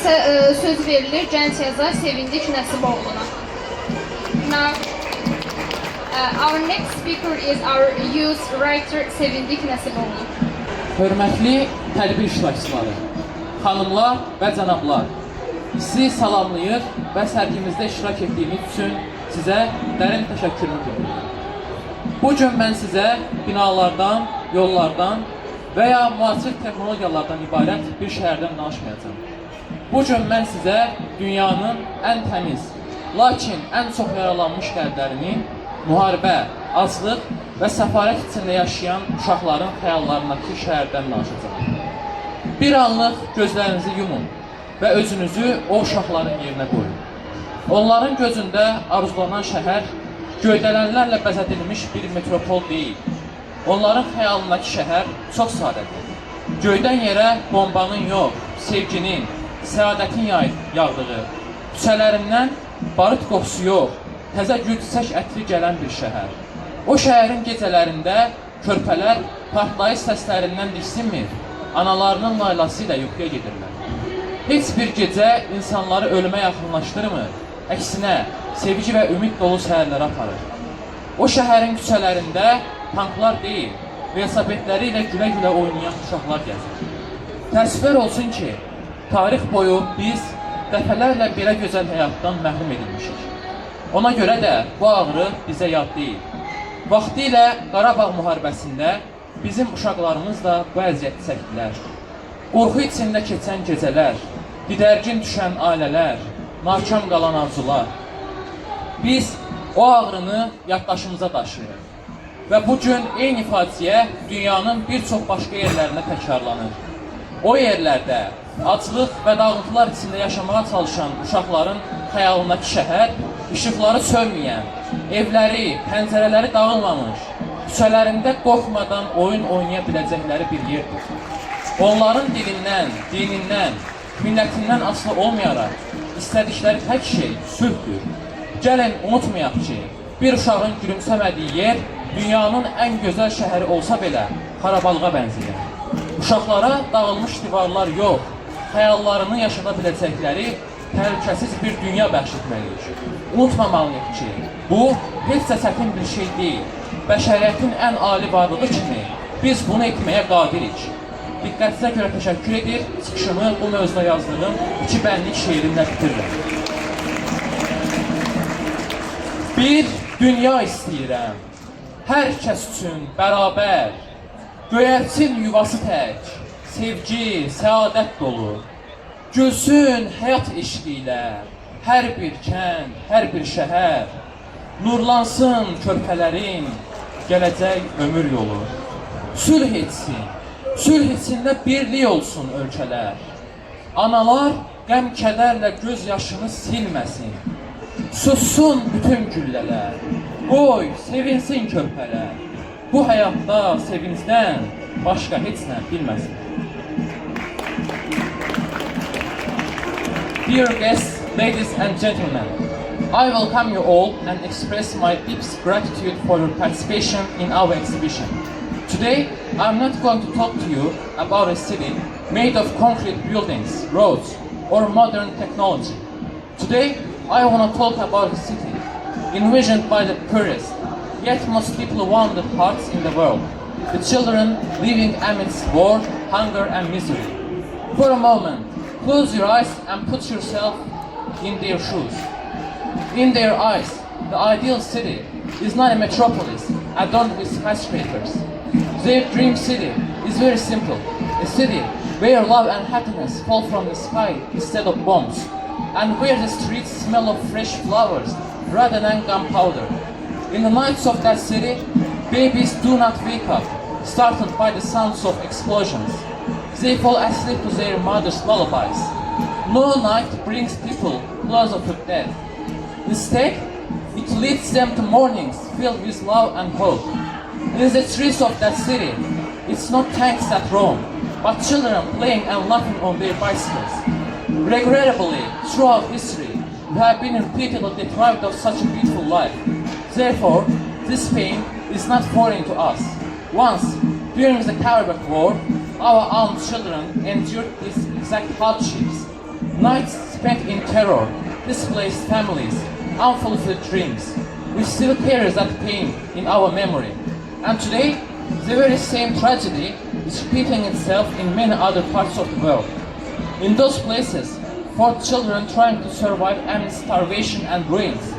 isə söz verilir gənc yazar Sevindik Nəsiboğlu'na. Now, our next speaker is our youth writer Sevindik Nəsiboğlu. Hörmətli tədbir iştirakçıları, xanımlar və cənablar, sizi salamlayır və sərgimizdə iştirak etdiyiniz üçün sizə dərin təşəkkürümü bildirirəm. Bu gün mən sizə binalardan, yollardan və ya müasir texnologiyalardan ibarət bir şəhərdən danışmayacağım. Bu gün mən sizə dünyanın ən təmiz, lakin ən çox yaralanmış qəlblərini, müharibə, aclıq və səfarət içində yaşayan uşaqların xəyallarındakı şəhərdən danışacağım. Bir anlıq gözlərinizi yumun və özünüzü o uşaqların yerinə qoyun. Onların gözündə arzulanan şəhər göydələnlərlə bəzədilmiş bir metropol deyil. Onların xəyalındakı şəhər çox sadədir. Göydən yerə bombanın yox, sevginin, səadətin yağdığı, küçələrindən barıt qoxusu yox, təzə gül-çiçək ətri gələn bir şəhər. O şəhərin gecələrində körpələr partlayış səslərindən diksinmir, analarının laylası ilə yuxuya gedirlər. Heç bir gecə insanları ölümə yaxınlaşdırmır, əksinə sevgi və ümid dolu səhərlərə aparır. O şəhərin küçələrində tanklar deyil, velosipedləri ilə gülə-gülə oynayan uşaqlar gəzir. Təəssüflər olsun ki, tarix boyu biz dəfələrlə belə gözəl həyatdan məhrum edilmişik. Ona görə də bu ağrı bizə yad deyil. Vaxtilə Qarabağ müharibəsində bizim uşaqlarımız da bu əziyyəti çəkdilər. Qorxu içində keçən gecələr, didərgin düşən ailələr, nakam qalan arzular. Biz o ağrını yaddaşımıza daşıyırıq. Və bugün eyni faciə dünyanın bir çox başqa yerlərində təkrarlanır. O yerlərdə aclıq və dağıntılar içində yaşamağa çalışan uşaqların xəyalındakı şəhər, işıqları sönməyən, evləri, pəncərələri dağılmamış, küçələrində qorxmadan oyun oynaya biləcəkləri bir yerdir. Onların dilindən, dinindən, millətindən asılı olmayaraq, istədikləri tək şey sülhdür. Gəlin unutmayaq ki, bir uşağın gülümsəmədiyi yer dünyanın ən gözəl şəhəri olsa belə xarabalığa bənzəyir. Uşaqlara dağılmış divarlar yox, xəyallarını yaşada biləcəkləri təhlükəsiz bir dünya bəxş etməliyik. Unutmamalıyıq ki, bu heç də çətin bir şey deyil. Bəşəriyyətin ən ali varlığı kimi biz bunu etməyə qadirik. Diqqətinizə görə təşəkkür edir, çıxışımı bu mövzuda yazdığım 2 bənlik şeirimlə bitirirəm. Bir dünya istəyirəm, hər kəs üçün bərabər, göyərçin yuvası tək, sevgi, səadət dolu, gülsün həyat eşqi ilə, hər bir kənd, hər bir şəhər, nurlansın körpələrin, gələcək ömür yolu, sülh etsin, sülh içində birlik olsun ölkələr, analar qəm-kədərlə göz yaşını silməsin, sussun bütün güllələr, qoy, sevinsin körpələr, bu həyatda sevincdən başqa heç nə bilməsin. Dear guests, ladies and gentlemen, I welcome you all and express my deepest gratitude for your participation in our exhibition. Today, I'm not going to talk to you about a city made of concrete buildings, roads, or modern technology. Today, I want to talk about a city envisioned by the poorest, yet most people-wanted hearts in the world, the children living amidst war, hunger, and misery. For a moment, close your eyes and put yourself in their shoes. In their eyes, the ideal city is not a metropolis adorned with skyscrapers. Their dream city is very simple, a city where love and happiness fall from the sky instead of bombs, and where the streets smell of fresh flowers rather than gunpowder. In the nights of that city, babies do not wake up, startled by the sounds of explosions. They fall asleep to their mother's lullabies. No night brings people closer to death. Instead, it leads them to mornings filled with love and hope. In the streets of that city, it's not tanks that roam, but children playing and laughing on their bicycles. Regrettably, throughout history, we have been repeatedly deprived of such a beautiful life. Therefore, this pain is not foreign to us. Once, during the Karabakh War, our armed children endured these exact hardships. Nights spent in terror, displaced families, unfulfilled dreams. We still carry that pain in our memory. And today, the very same tragedy is repeating itself in many other parts of the world. In those places, for children trying to survive amid starvation and ruins,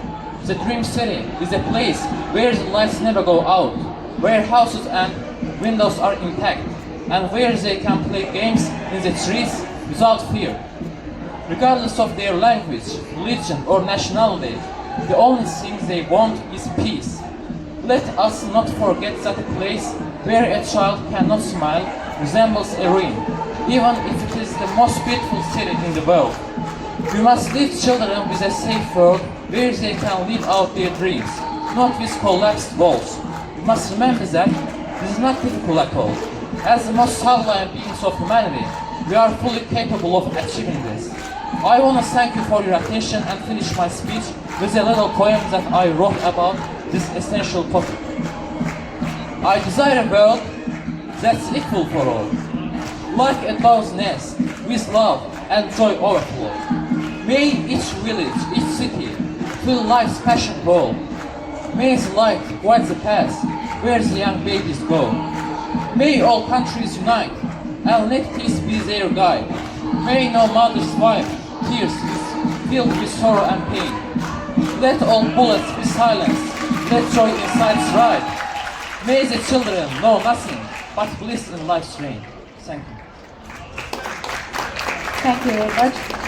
the Dream City is a place where the lights never go out, where houses and windows are intact, and where they can play games in the streets without fear. Regardless of their language, religion, or nationality, the only thing they want is peace. Let us not forget that a place where a child cannot smile resembles a ruin, even if it is the most beautiful city in the world. We must leave children with a safe world where they can live out their dreams, not with collapsed walls. We must remember that this is not difficult at all. As the most sublime beings of humanity, we are fully capable of achieving this. I want to thank you for your attention and finish my speech with a little poem that I wrote about this essential topic. I desire a world that's equal for all, like a dove's nest, with love and joy overflow. May each village, each city, fill life's passion bowl. May the light guide the path where the young babies go. May all countries unite, and let peace be their guide. May no mother's wife tears is filled with sorrow and pain. Let all bullets be silenced, let joy inside thrive. May the children know nothing but bliss in life's rain. Thank you. Thank you very much.